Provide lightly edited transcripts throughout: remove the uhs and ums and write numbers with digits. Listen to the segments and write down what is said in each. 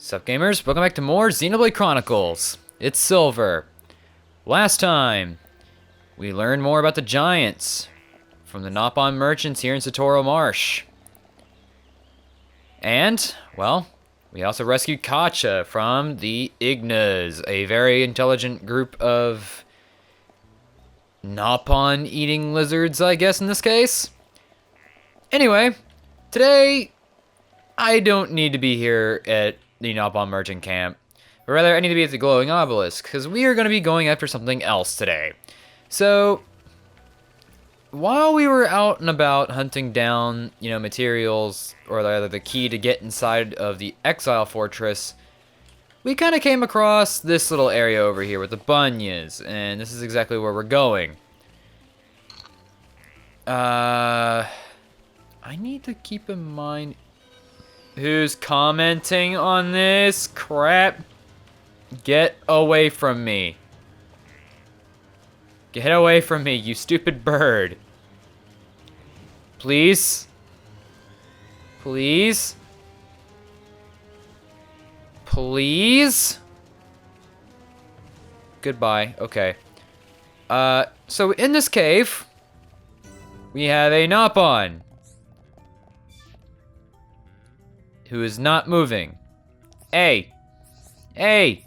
Sup gamers, welcome back to more Xenoblade Chronicles. It's Silver. Last time, we learned more about the giants from the Nopon merchants here in Satoru Marsh. And, well, we also rescued Kacha from the Ignas, a very intelligent group of Nopon eating lizards, I guess in this case. Anyway, today, I don't need to be here at the Nopon merchant camp, but rather I need to be at the Glowing Obelisk, because we are going to be going after something else today. So, while we were out and about hunting down, materials, or rather the key to get inside of the Exile Fortress, we kind of came across this little area over here with the Bunyas, and this is exactly where we're going. I need to keep in mind who's commenting on this crap. Get away from me. Get away from me, you stupid bird. Please? Please? Please? Goodbye. Okay. So in this cave, we have a Nopon who is not moving. Hey! Hey!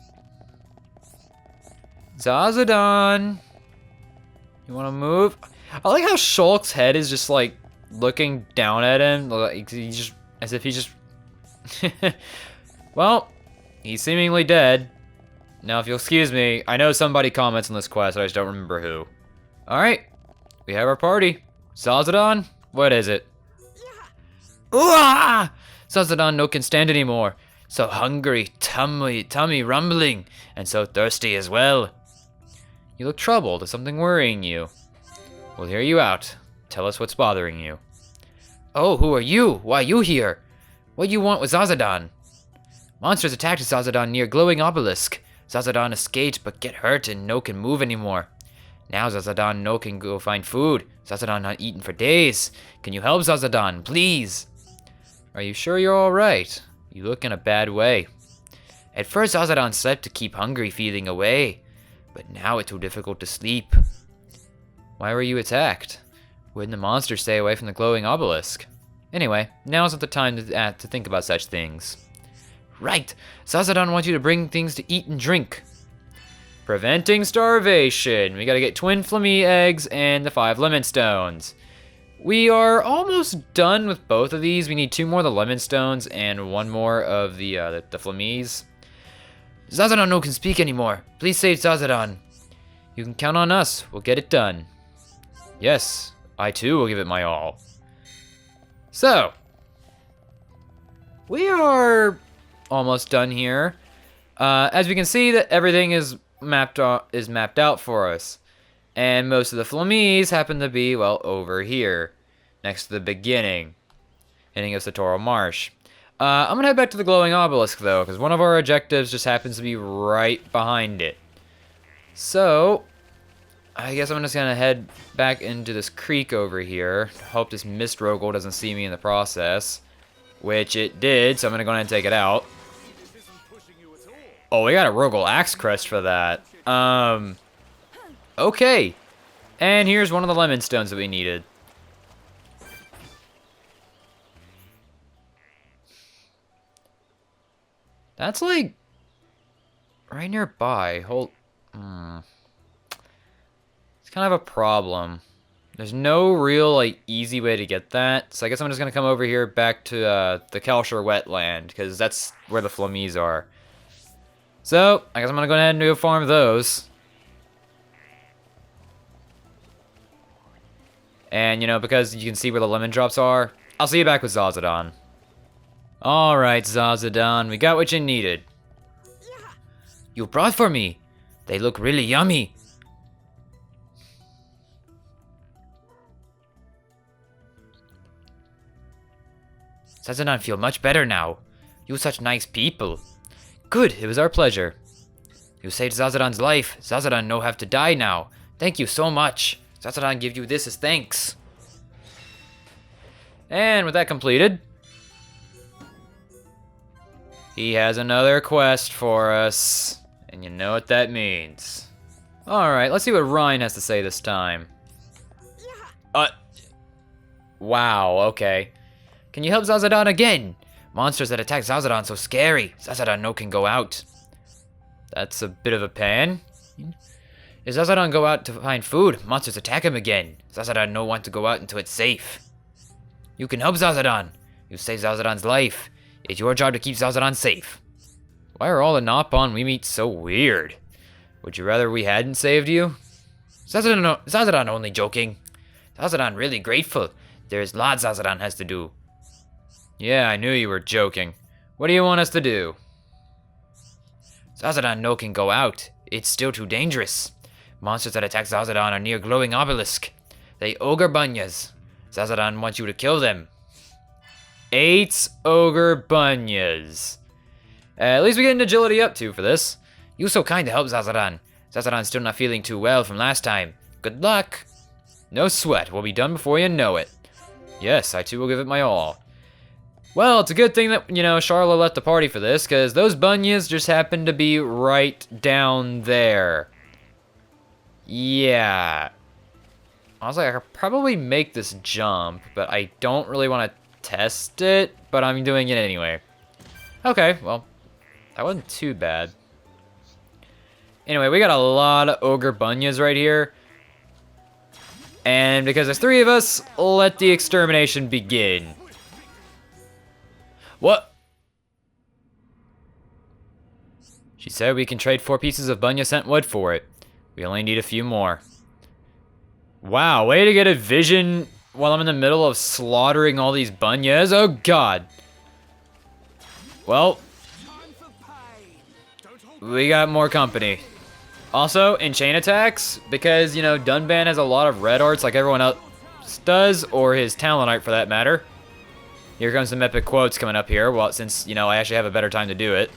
Zazadon! You wanna move? I like how Shulk's head is just like looking down at him, like he's just as if he's just well, he's seemingly dead. Now if you'll excuse me, I know somebody comments on this quest, I just don't remember who. Alright, we have our party. Zazadon, what is it? Ooh-ah! Zazadon no can stand anymore. So hungry, tummy rumbling, and so thirsty as well. You look troubled. Is something worrying you? We'll hear you out. Tell us what's bothering you. Oh, who are you? Why you here? What you want with Zazadon? Monsters attacked Zazadon near Glowing Obelisk. Zazadon escaped but get hurt and no can move anymore. Now Zazadon no can go find food. Zazadon not eaten for days. Can you help Zazadon, please? Are you sure you're alright? You look in a bad way. At first Zazadon slept to keep hungry feeling away, but now it's too difficult to sleep. Why were you attacked? Wouldn't the monster stay away from the Glowing Obelisk? Anyway, now's not the time to think about such things. Right! Zazadon wants you to bring things to eat and drink. Preventing starvation. We gotta get twin flammy eggs and the 5 lemon stones. We are almost done with both of these. We need 2 more of the lemon stones and 1 more of the flammies. Zazadon no can speak anymore. Please save Zazadon. You can count on us. We'll get it done. Yes, I too will give it my all. So, we are almost done here. As we can see, that everything is mapped out for us. And most of the flammies happen to be, well, over here. Next to the beginning. Ending of Satoru Marsh. I'm gonna head back to the Glowing Obelisk, though, because one of our objectives just happens to be right behind it. So, I guess I'm just gonna head back into this creek over here. Hope this Mist Rogel doesn't see me in the process. Which it did, so I'm gonna go ahead and take it out. Oh, we got a Rogel Axe Crest for that. Okay, and here's one of the lemon stones that we needed. That's like right nearby. It's kind of a problem. There's no real like easy way to get that, so I guess I'm just gonna come over here back to the Kalshire wetland because that's where the flammies are. So I guess I'm gonna go ahead and go farm those. And, because you can see where the lemon drops are, I'll see you back with Zazadon. Alright, Zazadon, we got what you needed. You brought for me. They look really yummy. Zazadon feel much better now. You such nice people. Good, it was our pleasure. You saved Zazadon's life. Zazadon no have to die now. Thank you so much. Zazadon give you this as thanks. And with that completed, He has another quest for us, and you know what that means. Alright, let's see what Ryan has to say this time. Wow, okay. Can you help Zazadon again? Monsters that attack Zazadon so scary. Zazadon no can go out. That's a bit of a pain. If Zazadon go out to find food, monsters attack him again. Zazadon no want to go out until it's safe. You can help Zazadon. You saved Zazadon's life. It's your job to keep Zazadon safe. Why are all the Nopon we meet so weird? Would you rather we hadn't saved you? Zazadon only joking. Zazadon really grateful. There's lots Zazadon has to do. Yeah, I knew you were joking. What do you want us to do? Zazadon no can go out. It's still too dangerous. Monsters that attack Zazadon are near Glowing Obelisk. They ogre bunyas. Zazadon wants you to kill them. 8 ogre bunyas. At least we get an agility up too for this. You so kind to help Zazadon. Zazadon's still not feeling too well from last time. Good luck. No sweat. We'll be done before you know it. Yes, I too will give it my all. Well, it's a good thing that, Charla left the party for this, because those bunyas just happen to be right down there. Yeah. Honestly, I could probably make this jump, but I don't really want to test it, but I'm doing it anyway. Okay, well, that wasn't too bad. Anyway, we got a lot of ogre bunyas right here. And because there's 3 of us, let the extermination begin. What? She said we can trade 4 pieces of bunya scent wood for it. We only need a few more. Wow, way to get a vision while I'm in the middle of slaughtering all these bunyas. Oh god. Well, we got more company. Also, in chain attacks, because, Dunban has a lot of red arts like everyone else does, or his talent art for that matter. Here comes some epic quotes coming up here, well, since, I actually have a better time to do it.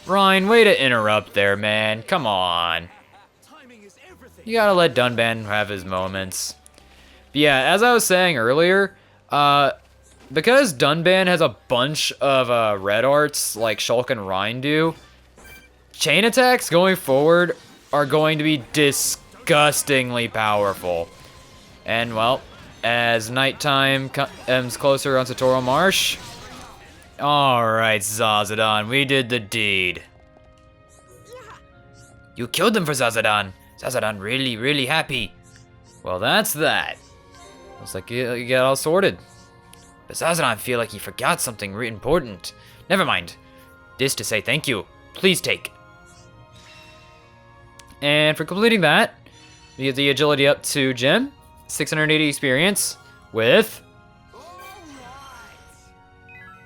Ryan, way to interrupt there, man. Come on. You gotta let Dunban have his moments. But yeah, as I was saying earlier, because Dunban has a bunch of red arts like Shulk and Ryan do, chain attacks going forward are going to be disgustingly powerful. And well, as nighttime comes closer on Satoru Marsh, alright, Zazadon, we did the deed. You killed them for Zazadon. Zazadon really, really happy. Well, that's that. Looks like you got all sorted. But Zazadon feel like he forgot something really important. Never mind. This to say thank you. Please take. And for completing that, we get the agility up to Jim. 680 experience with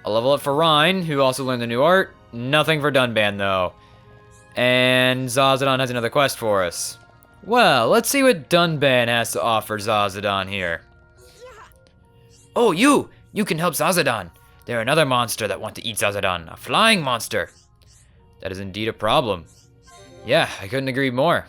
a level up for Ryan, who also learned the new art. Nothing for Dunban, though. And Zazadon has another quest for us. Well, let's see what Dunban has to offer Zazadon here. Oh, you! You can help Zazadon. They're another monster that want to eat Zazadon. A flying monster. That is indeed a problem. Yeah, I couldn't agree more.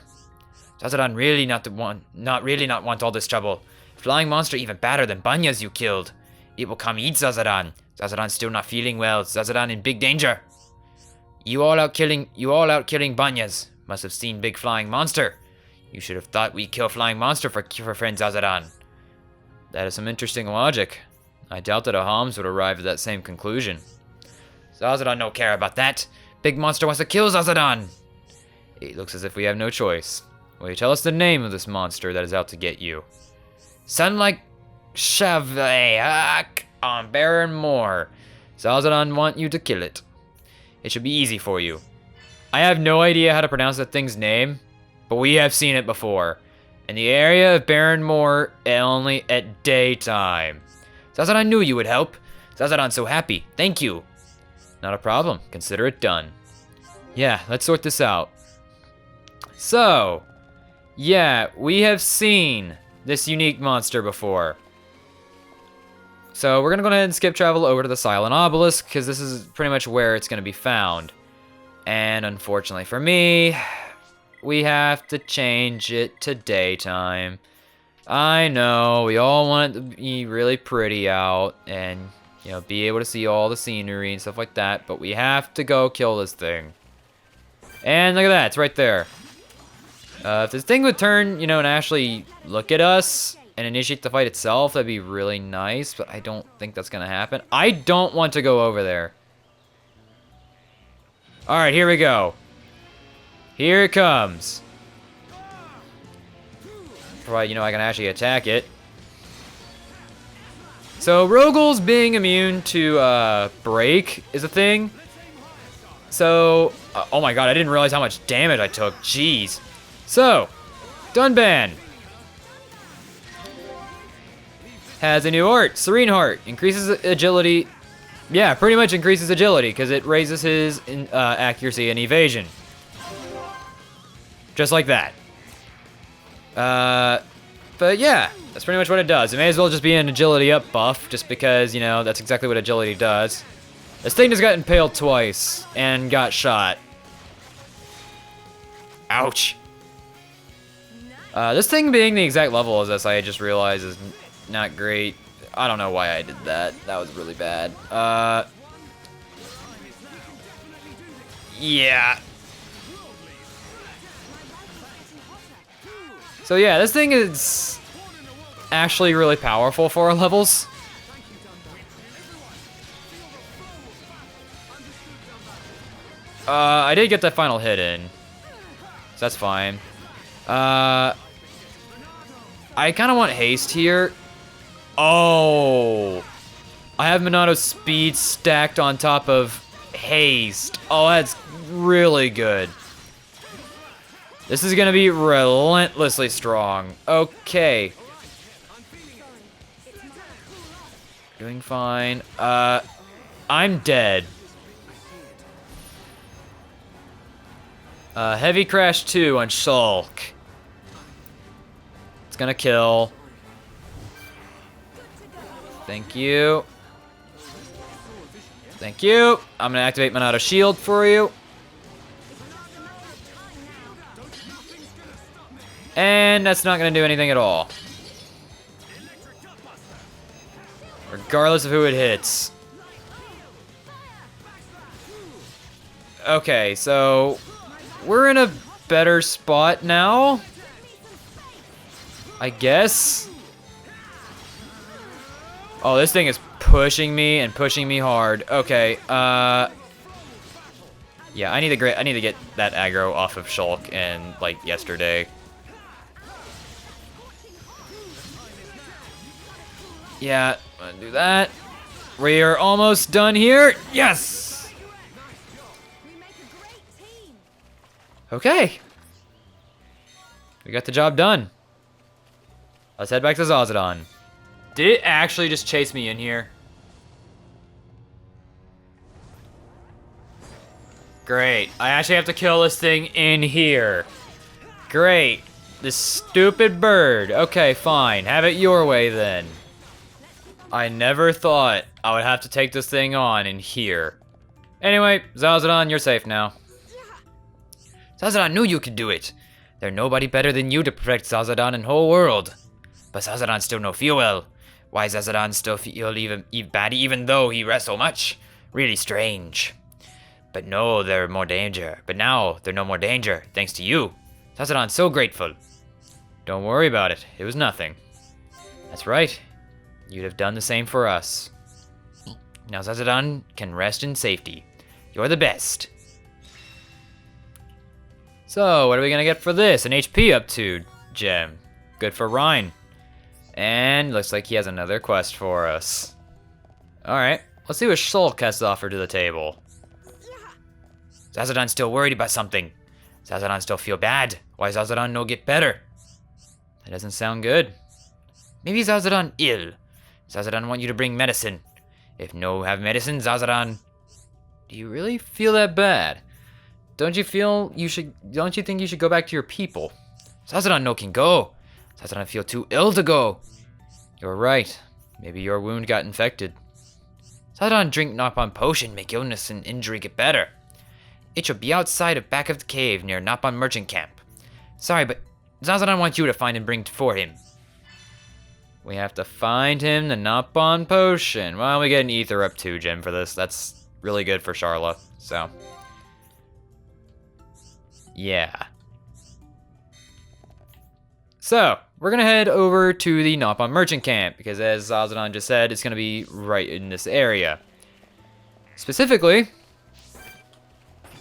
Zazadon really not want all this trouble. Flying monster even badder than Banyas you killed. It will come eat Zazadon. Zazadon's still not feeling well. Zazadon in big danger. You all out killing Banyas. Must have seen big flying monster. You should have thought we kill flying monster for friend Zazadon. That is some interesting logic. I doubt that Ahams would arrive at that same conclusion. Zazadon no care about that. Big monster wants to kill Zazadon. It looks as if we have no choice. Will you tell us the name of this monster that is out to get you? Sunlight Shavak on Baron Moor. Zazadon want you to kill it. It should be easy for you. I have no idea how to pronounce that thing's name, but we have seen it before. In the area of Baron Moor, only at daytime. Zazadon knew you would help. Zazadon's so happy. Thank you. Not a problem. Consider it done. Yeah, let's sort this out. So, yeah, we have seen this unique monster before. So we're gonna go ahead and skip travel over to the Silent Obelisk, because this is pretty much where it's gonna be found. And unfortunately for me, we have to change it to daytime. I know, we all want it to be really pretty out and, you know, be able to see all the scenery and stuff like that, but we have to go kill this thing. And look at that, it's right there. If this thing would turn, you know, and actually look at us and initiate the fight itself, that'd be really nice, but I don't think that's gonna happen. I don't want to go over there. Alright, here we go. Here it comes. Provided, you know, I can actually attack it. So, Rogal's being immune to, break is a thing. So, oh my god, I didn't realize how much damage I took. Jeez. So, Dunban has a new art, Serene Heart. Increases agility. Yeah, pretty much increases agility because it raises his accuracy and evasion. Just like that. But yeah, that's pretty much what it does. It may as well just be an agility up buff just because, you know, that's exactly what agility does. This thing just got impaled twice and got shot. Ouch. This thing being the exact level as this, I just realized is not great. I don't know why I did that. That was really bad. Yeah. So yeah, this thing is actually really powerful for our levels. I did get that final hit in. So that's fine. I kind of want haste here. Oh. I have Monato's speed stacked on top of haste. Oh, that's really good. This is gonna be relentlessly strong. Okay. Doing fine. I'm dead. Heavy Crash 2 on Shulk. It's gonna kill. Thank you. Thank you. I'm gonna activate Monato's shield for you. And that's not gonna do anything at all. Regardless of who it hits. Okay, so we're in a better spot now, I guess. Oh, this thing is pushing me and pushing me hard. Okay, yeah, I need to get that aggro off of Shulk and like yesterday. Yeah, I'm gonna do that. We are almost done here. Yes! Okay. We got the job done. Let's head back to Zazadon. Did it actually just chase me in here? Great. I actually have to kill this thing in here. Great. This stupid bird. Okay, fine. Have it your way then. I never thought I would have to take this thing on in here. Anyway, Zazadon, you're safe now. Zazadon knew you could do it. There's nobody better than you to protect Zazadon in the whole world. But Zazadon still no feel well. Why Zazadon still feel even bad even though he rests so much? Really strange. But no, they're more danger. But now, they're no more danger, thanks to you. Zazadon's so grateful. Don't worry about it. It was nothing. That's right. You'd have done the same for us. Now Zazadon can rest in safety. You're the best. So, what are we gonna get for this? An HP up 2 gem. Good for Rhine. And looks like he has another quest for us. Alright, let's see what Shulk has to offer to the table. Zazadon still worried about something. Zazadon still feel bad. Why Zazadon no get better? That doesn't sound good. Maybe Zazadon ill. Zazadon want you to bring medicine. If no have medicine, Zazadon... Do you really feel that bad? Don't you think you should go back to your people? Zazadon no can go. Zazadon feel too ill to go. You're right. Maybe your wound got infected. Zazadon drink Nopon potion, make illness and injury get better. It should be outside of back of the cave near Nopon merchant camp. Sorry, but Zazadon wants you to find and bring for him. We have to find him the Nopon potion. Well, we get an Ether up 2 gem for this. That's really good for Charla, so. Yeah. So, we're gonna head over to the Nopon merchant camp, because as Zazadon just said, it's gonna be right in this area. Specifically,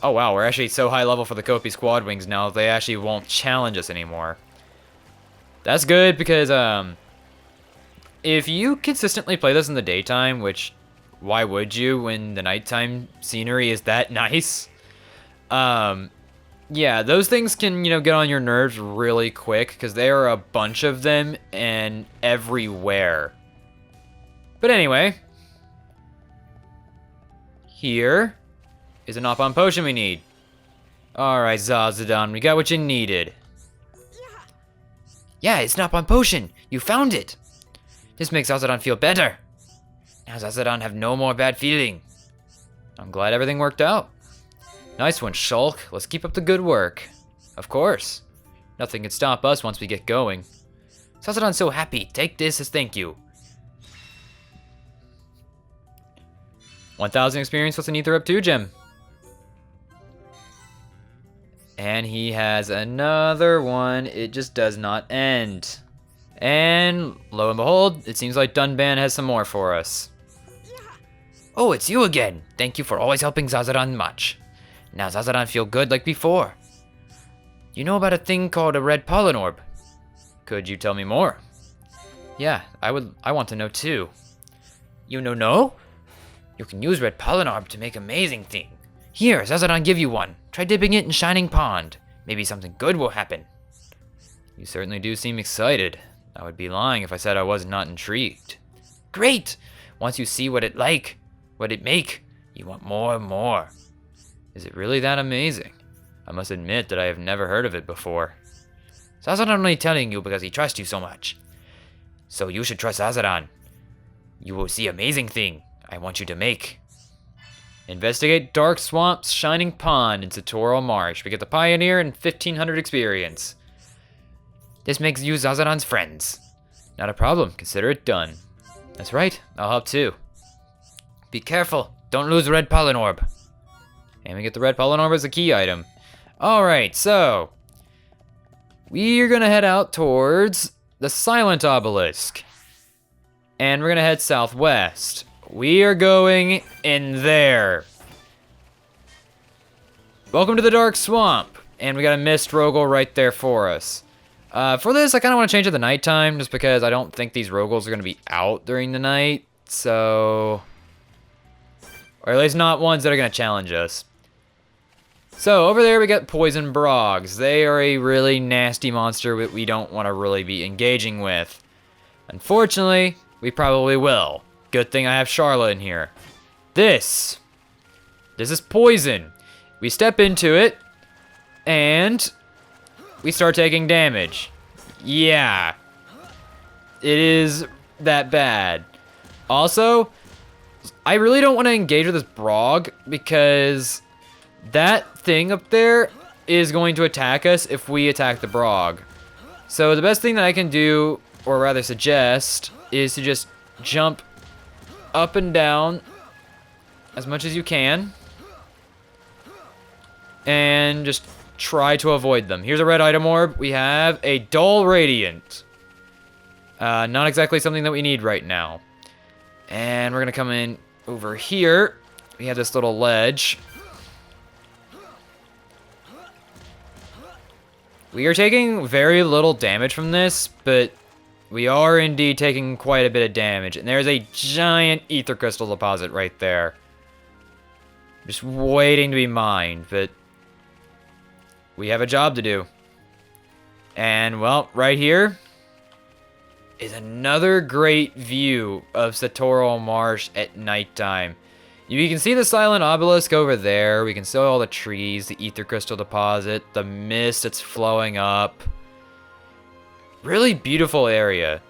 oh wow, we're actually so high level for the Kopi Squad Wings now, they actually won't challenge us anymore. That's good, because if you consistently play this in the daytime, which why would you when the nighttime scenery is that nice? Yeah, those things can, you know, get on your nerves really quick, because there are a bunch of them and everywhere. But anyway, here is a Nopon potion we need. Alright, Zazadon, we got what you needed. Yeah, it's Nopon potion. You found it. This makes Zazadon feel better. Now Zazadon have no more bad feeling. I'm glad everything worked out. Nice one, Shulk. Let's keep up the good work. Of course. Nothing can stop us once we get going. Zazadon's so happy. Take this as thank you. 1,000 experience with an Ether up 2 gem. And he has another one. It just does not end. And lo and behold, it seems like Dunban has some more for us. Oh, it's you again. Thank you for always helping Zazadon much. Now Zazadon feel good like before. You know about a thing called a red pollen orb? Could you tell me more? Yeah, I want to know too. You know? You can use red pollen orb to make amazing thing. Here, Zazadon give you one. Try dipping it in Shining Pond. Maybe something good will happen. You certainly do seem excited. I would be lying if I said I was not intrigued. Great! Once you see what it make, you want more and more. Is it really that amazing? I must admit that I have never heard of it before. Zazadon only telling you because he trusts you so much. So you should trust Zazadon. You will see amazing thing I want you to make. Investigate Dark Swamp's Shining Pond in Satoral Marsh. We get the Pioneer and 1,500 experience. This makes you Zazadon's friends. Not a problem. Consider it done. That's right. I'll help too. Be careful. Don't lose the red pollen orb. And we get the red pollen orb as a key item. Alright, so we are going to head out towards the Silent Obelisk. And we're going to head southwest. We are going in there. Welcome to the Dark Swamp. And we got a Mist Rogel right there for us. For this, I kind of want to change it to nighttime, just because I don't think these Rogels are going to be out during the night. So, or at least not ones that are going to challenge us. So, over there we got Poison Brogs. They are a really nasty monster that we don't want to really be engaging with. Unfortunately, we probably will. Good thing I have Charla in here. This is poison. We step into it, and we start taking damage. Yeah. It is that bad. Also, I really don't want to engage with this Brog, because that thing up there is going to attack us if we attack the Brog. So the best thing that I can do, or rather suggest, is to just jump up and down as much as you can. And just try to avoid them. Here's a red item orb. We have a Dull Radiant. Not exactly something that we need right now. And we're going to come in over here. We have this little ledge. We are taking very little damage from this, but we are indeed taking quite a bit of damage. And there's a giant ether crystal deposit right there. Just waiting to be mined, but we have a job to do. And, well, right here is another great view of Satoral Marsh at nighttime. You can see the Silent Obelisk over there. We can see all the trees, the ether crystal deposit, the mist that's flowing up. Really beautiful area.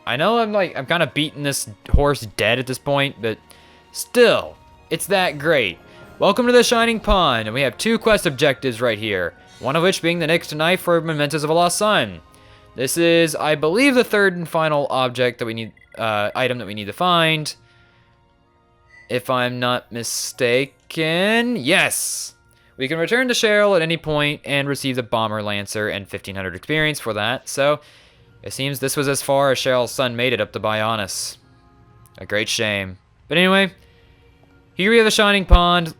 I know I'm kind of beating this horse dead at this point, but still, it's that great. Welcome to the Shining Pond, and we have 2 quest objectives right here. One of which being the next knife for Mementos of a Lost Son. This is, I believe, the third and final object that we need, item that we need to find. If I'm not mistaken, yes! We can return to Cheryl at any point and receive the Bomber Lancer and 1500 experience for that, so it seems this was as far as Cheryl's son made it up to Bionis. A great shame. But anyway, here we have a shining pond.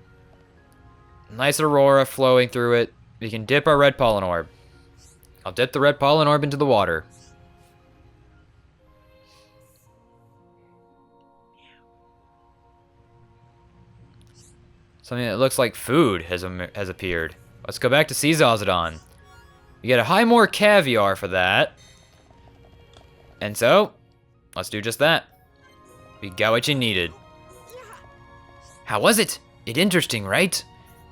Nice aurora flowing through it. We can dip our red pollen orb. I'll dip the red pollen orb into the water. Something that looks like food has appeared. Let's go back to see Zazadon. You get a high more caviar for that. And so, let's do just that. We got what you needed. How was it? It interesting, right?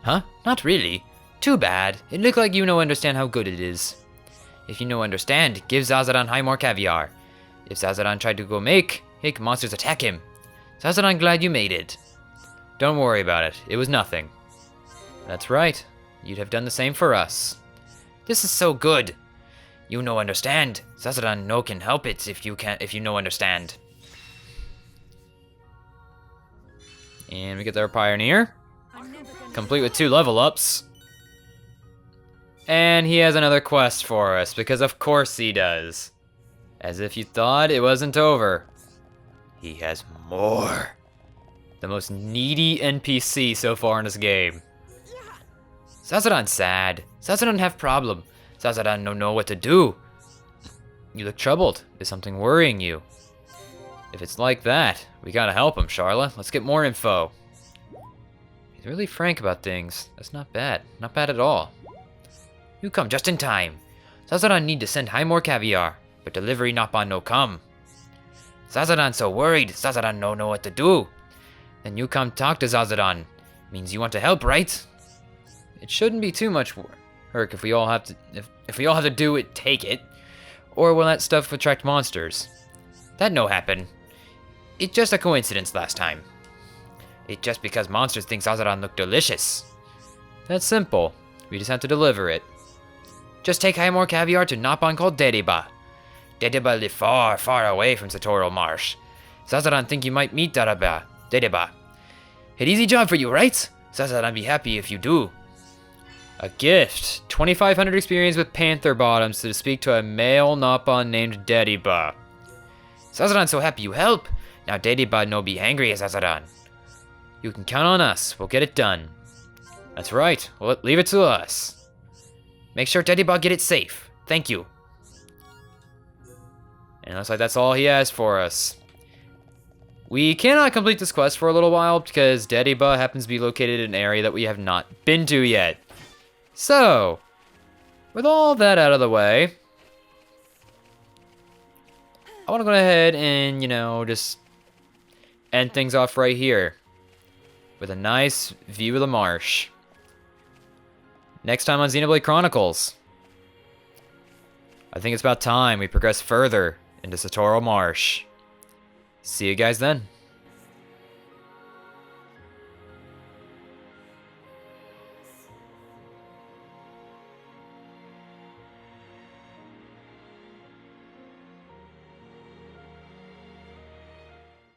Huh? Not really. Too bad. It look like you no understand how good it is. If you no understand, give Zazadon high more caviar. If Zazadon tried to go make monsters attack him. Zazadon glad you made it. Don't worry about it. It was nothing. That's right. You'd have done the same for us. This is so good. You no understand. Zazadon no can help it if you no understand. And we get our Pioneer. Complete with 2 level ups. And he has another quest for us, because of course he does. As if you thought it wasn't over. He has more. The most needy NPC so far in this game. Zazadon sad. Zazadon have problem. Zazadon no know what to do. You look troubled. Is something worrying you? If it's like that, we gotta help him, Charlotte. Let's get more info. He's really frank about things. That's not bad. Not bad at all. You come just in time. Zazadon need to send high more caviar, but delivery Nopon no come. Zazadon so worried. Zazadon no know what to do. Then you come talk to Zazadon. Means you want to help, right? It shouldn't be too much work if we all have to if we all have to do it, take it. Or will that stuff attract monsters? That no happen. It's just a coincidence last time. It's just because monsters think Zazadon look delicious. That's simple. We just have to deliver it. Just take high more caviar to Nopon called Dediba. Dediba live far, far away from Satoru Marsh. Zazadon think you might meet Dediba. An easy job for you, right? Zazadon be happy if you do. A gift. 2,500 experience with Panther Bottoms to speak to a male Nopon named Dediba. Zazadon so happy you help. Now Dediba no be angry as Zazadon. You can count on us. We'll get it done. That's right. Well, leave it to us. Make sure Dediba get it safe. Thank you. And it looks like that's all he has for us. We cannot complete this quest for a little while because Dediba happens to be located in an area that we have not been to yet. So, with all that out of the way, I want to go ahead and, just end things off right here with a nice view of the marsh. Next time on Xenoblade Chronicles, I think it's about time we progress further into Satoru Marsh. See you guys then.